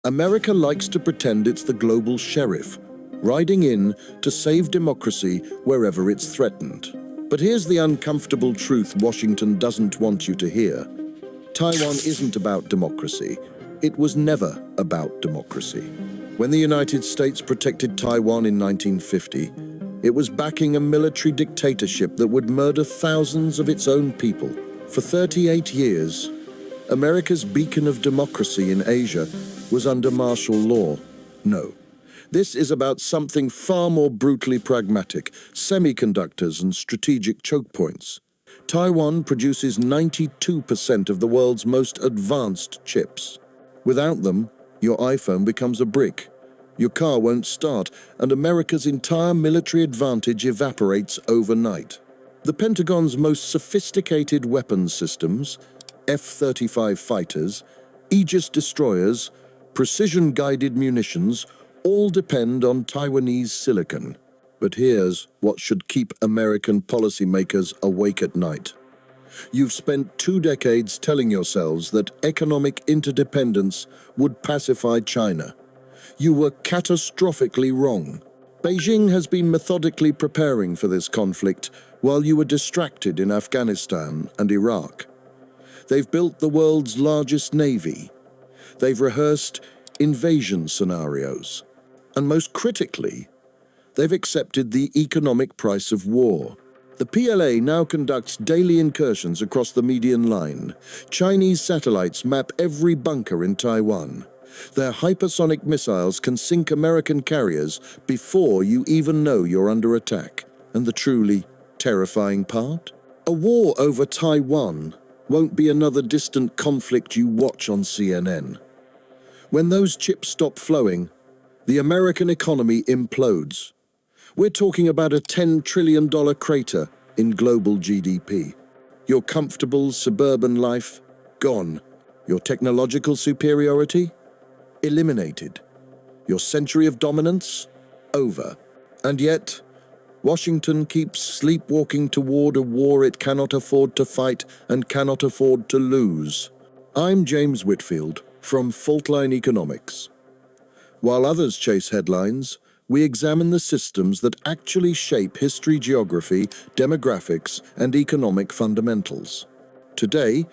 America likes to pretend it's the global sheriff, riding in to save democracy wherever it's threatened. But here's the uncomfortable truth Washington doesn't want you to hear. Taiwan isn't about democracy. It was never about democracy. When the United States protected Taiwan in 1950, it was backing a military dictatorship that would murder thousands of its own people. For 38 years, America's beacon of democracy in Asia was under martial law. No. This is about something far more brutally pragmatic: semiconductors and strategic choke points. Taiwan produces 92% of the world's most advanced chips. Without them, your iPhone becomes a brick. Your car won't start, and America's entire military advantage evaporates overnight. The Pentagon's most sophisticated weapons systems, F-35 fighters, Aegis destroyers, precision-guided munitions, all depend on Taiwanese silicon. But here's what should keep American policymakers awake at night. You've spent 2 decades telling yourselves that economic interdependence would pacify China. You were catastrophically wrong. Beijing has been methodically preparing for this conflict while you were distracted in Afghanistan and Iraq. They've built the world's largest navy. They've rehearsed invasion scenarios. And most critically, they've accepted the economic price of war. The PLA now conducts daily incursions across the median line. Chinese satellites map every bunker in Taiwan. Their hypersonic missiles can sink American carriers before you even know you're under attack. And the truly terrifying part? A war over Taiwan won't be another distant conflict you watch on CNN. When those chips stop flowing, the American economy implodes. We're talking about a $10 trillion crater in global GDP. Your comfortable suburban life, gone. Your technological superiority, eliminated. Your century of dominance, over. And yet, Washington keeps sleepwalking toward a war it cannot afford to fight and cannot afford to lose. I'm James Whitfield from Faultline Economics. While others chase headlines, we examine the systems that actually shape history, geography, demographics, and economic fundamentals. Today,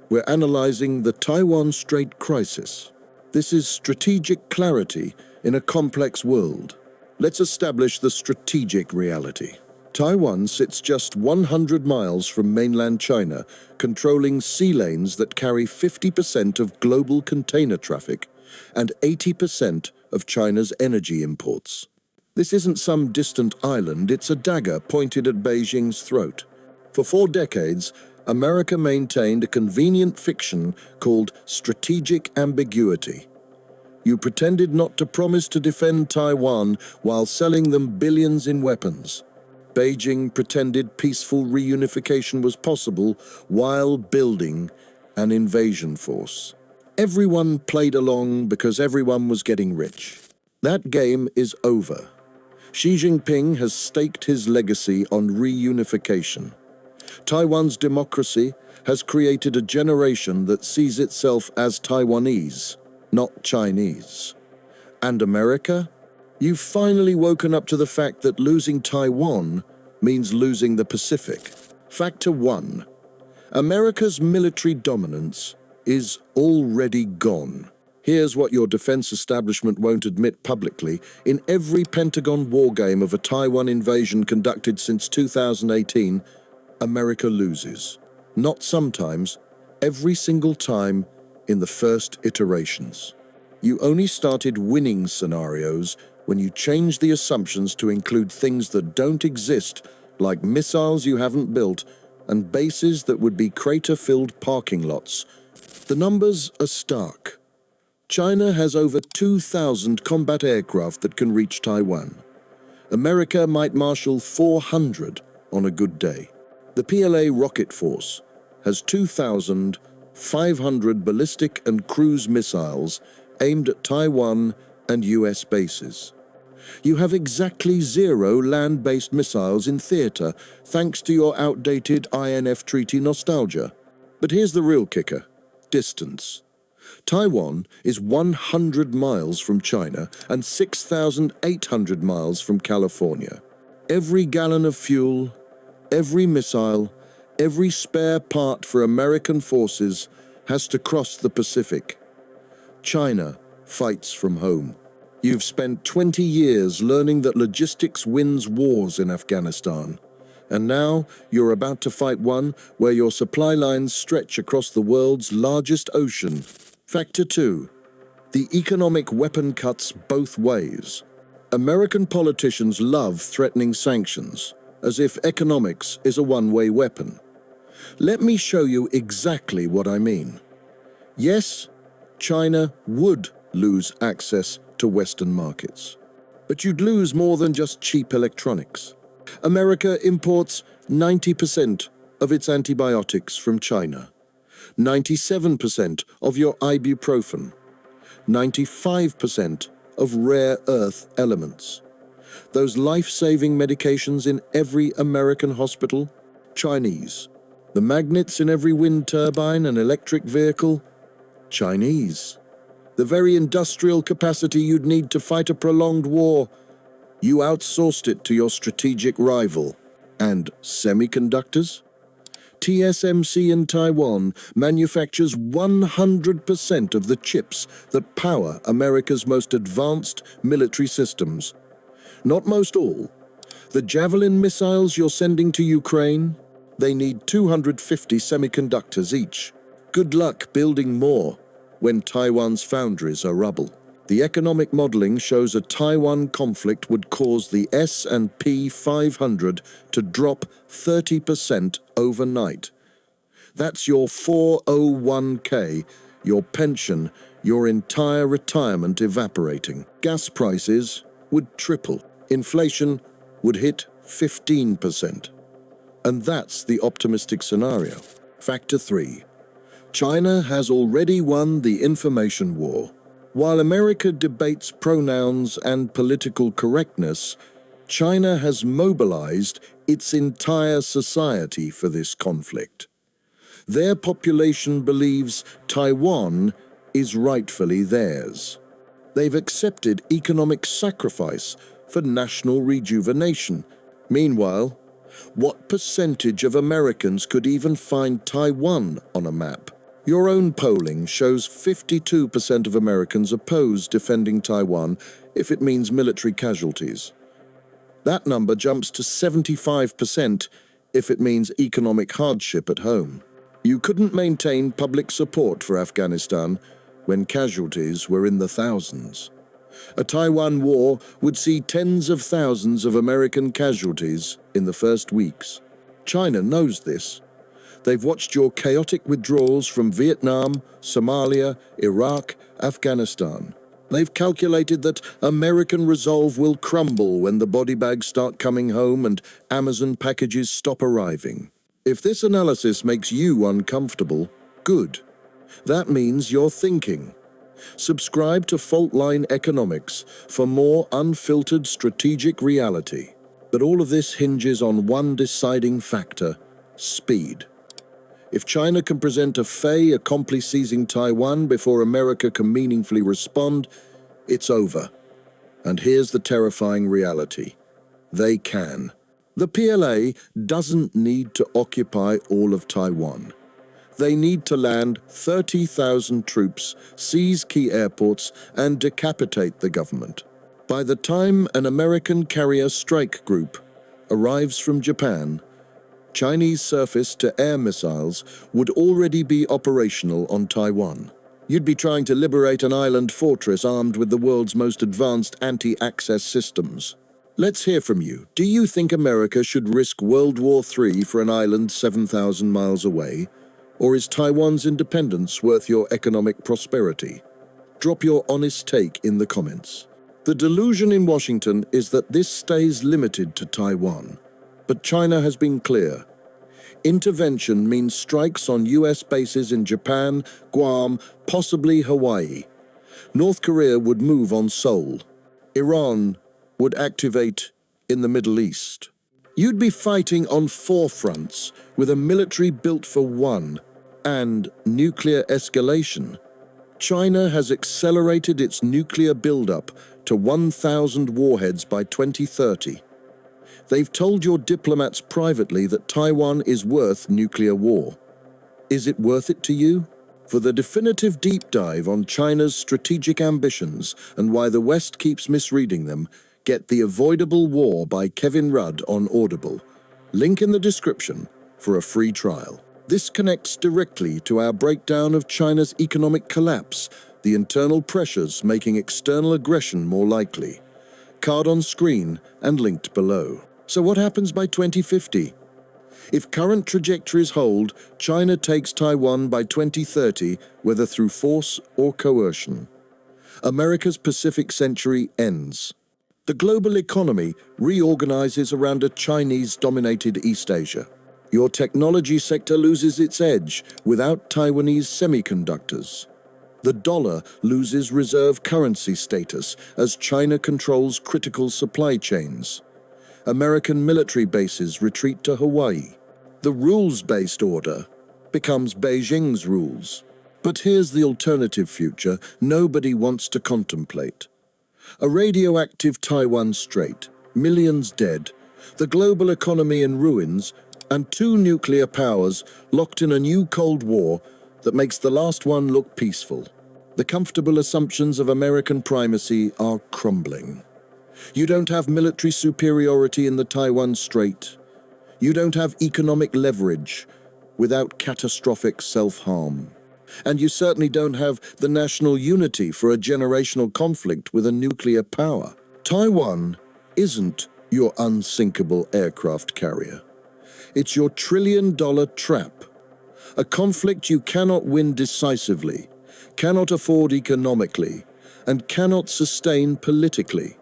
we're analyzing the Taiwan Strait crisis. This is strategic clarity in a complex world. Let's establish the strategic reality. Taiwan sits just 100 miles from mainland China, controlling sea lanes that carry 50% of global container traffic and 80% of China's energy imports. This isn't some distant island, it's a dagger pointed at Beijing's throat. For 4 decades, America maintained a convenient fiction called strategic ambiguity. You pretended not to promise to defend Taiwan while selling them billions in weapons. Beijing pretended peaceful reunification was possible while building an invasion force. Everyone played along because everyone was getting rich. That game is over. Xi Jinping has staked his legacy on reunification. Taiwan's democracy has created a generation that sees itself as Taiwanese, not Chinese. And America? You've finally woken up to the fact that losing Taiwan means losing the Pacific. Factor 1. America's military dominance is already gone. Here's what your defense establishment won't admit publicly. In every Pentagon wargame of a Taiwan invasion conducted since 2018, America loses. Not sometimes, every single time in the first iterations. You only started winning scenarios when you changed the assumptions to include things that don't exist, like missiles you haven't built and bases that would be crater-filled parking lots. The numbers are stark. China has over 2,000 combat aircraft that can reach Taiwan. America might marshal 400 on a good day. The PLA rocket force has 2,500 ballistic and cruise missiles aimed at Taiwan and US bases. You have exactly 0 land-based missiles in theater, thanks to your outdated INF Treaty nostalgia. But here's the real kicker: distance. Taiwan is 100 miles from China and 6,800 miles from California. Every gallon of fuel, every missile, every spare part for American forces has to cross the Pacific. China fights from home. You've spent 20 years learning that logistics wins wars in Afghanistan. And now you're about to fight one where your supply lines stretch across the world's largest ocean. Factor 2. The economic weapon cuts both ways. American politicians love threatening sanctions, as if economics is a one-way weapon. Let me show you exactly what I mean. Yes, China would lose access to Western markets. But you'd lose more than just cheap electronics. America imports 90% of its antibiotics from China, 97% of your ibuprofen, 95% of rare earth elements. Those life-saving medications in every American hospital, Chinese. The magnets in every wind turbine and electric vehicle, Chinese. The very industrial capacity you'd need to fight a prolonged war, you outsourced it to your strategic rival. And semiconductors? TSMC in Taiwan manufactures 100% of the chips that power America's most advanced military systems. Not most all. The Javelin missiles you're sending to Ukraine, they need 250 semiconductors each. Good luck building more when Taiwan's foundries are rubble. The economic modeling shows a Taiwan conflict would cause the S&P 500 to drop 30% overnight. That's your 401k, your pension, your entire retirement evaporating. Gas prices would triple. Inflation would hit 15%. And that's the optimistic scenario. Factor 3. China has already won the information war. While America debates pronouns and political correctness, China has mobilized its entire society for this conflict. Their population believes Taiwan is rightfully theirs. They've accepted economic sacrifice for national rejuvenation. Meanwhile, what percentage of Americans could even find Taiwan on a map? Your own polling shows 52% of Americans oppose defending Taiwan if it means military casualties. That number jumps to 75% if it means economic hardship at home. You couldn't maintain public support for Afghanistan when casualties were in the thousands. A Taiwan war would see tens of thousands of American casualties in the first weeks. China knows this. They've watched your chaotic withdrawals from Vietnam, Somalia, Iraq, Afghanistan. They've calculated that American resolve will crumble when the body bags start coming home and Amazon packages stop arriving. If this analysis makes you uncomfortable, good. That means you're thinking. Subscribe to Faultline Economics for more unfiltered strategic reality. But all of this hinges on one deciding factor: speed. If China can present a fait accompli seizing Taiwan before America can meaningfully respond, it's over. And here's the terrifying reality. They can. The PLA doesn't need to occupy all of Taiwan. They need to land 30,000 troops, seize key airports, and decapitate the government. By the time an American carrier strike group arrives from Japan, Chinese surface-to-air missiles would already be operational on Taiwan. You'd be trying to liberate an island fortress armed with the world's most advanced anti-access systems. Let's hear from you. Do you think America should risk World War III for an island 7,000 miles away? Or is Taiwan's independence worth your economic prosperity? Drop your honest take in the comments. The delusion in Washington is that this stays limited to Taiwan. But China has been clear. Intervention means strikes on US bases in Japan, Guam, possibly Hawaii. North Korea would move on Seoul. Iran would activate in the Middle East. You'd be fighting on 4 fronts with a military built for one, and nuclear escalation China has accelerated its nuclear buildup to 1,000 warheads by 2030. They've told your diplomats privately that Taiwan is worth nuclear war. Is it worth it to you? For the definitive deep dive on China's strategic ambitions and why the West keeps misreading them, get The Avoidable War by Kevin Rudd on Audible. Link in the description for a free trial. This connects directly to our breakdown of China's economic collapse, the internal pressures making external aggression more likely. Card on screen and linked below. So what happens by 2050? If current trajectories hold, China takes Taiwan by 2030, whether through force or coercion. America's Pacific century ends. The global economy reorganizes around a Chinese-dominated East Asia. Your technology sector loses its edge without Taiwanese semiconductors. The dollar loses reserve currency status as China controls critical supply chains. American military bases retreat to Hawaii. The rules-based order becomes Beijing's rules. But here's the alternative future nobody wants to contemplate. A radioactive Taiwan Strait, millions dead, the global economy in ruins, and two nuclear powers locked in a new Cold War that makes the last one look peaceful. The comfortable assumptions of American primacy are crumbling. You don't have military superiority in the Taiwan Strait. You don't have economic leverage without catastrophic self-harm. And you certainly don't have the national unity for a generational conflict with a nuclear power. Taiwan isn't your unsinkable aircraft carrier. It's your trillion-dollar trap. A conflict you cannot win decisively, cannot afford economically, and cannot sustain politically.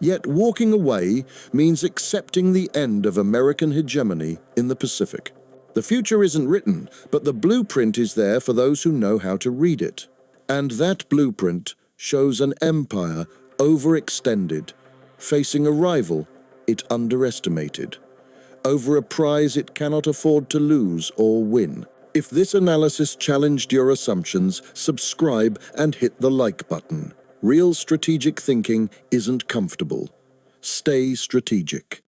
Yet walking away means accepting the end of American hegemony in the Pacific. The future isn't written, but the blueprint is there for those who know how to read it. And that blueprint shows an empire overextended, facing a rival it underestimated, over a prize it cannot afford to lose or win. If this analysis challenged your assumptions, subscribe and hit the like button. Real strategic thinking isn't comfortable. Stay strategic.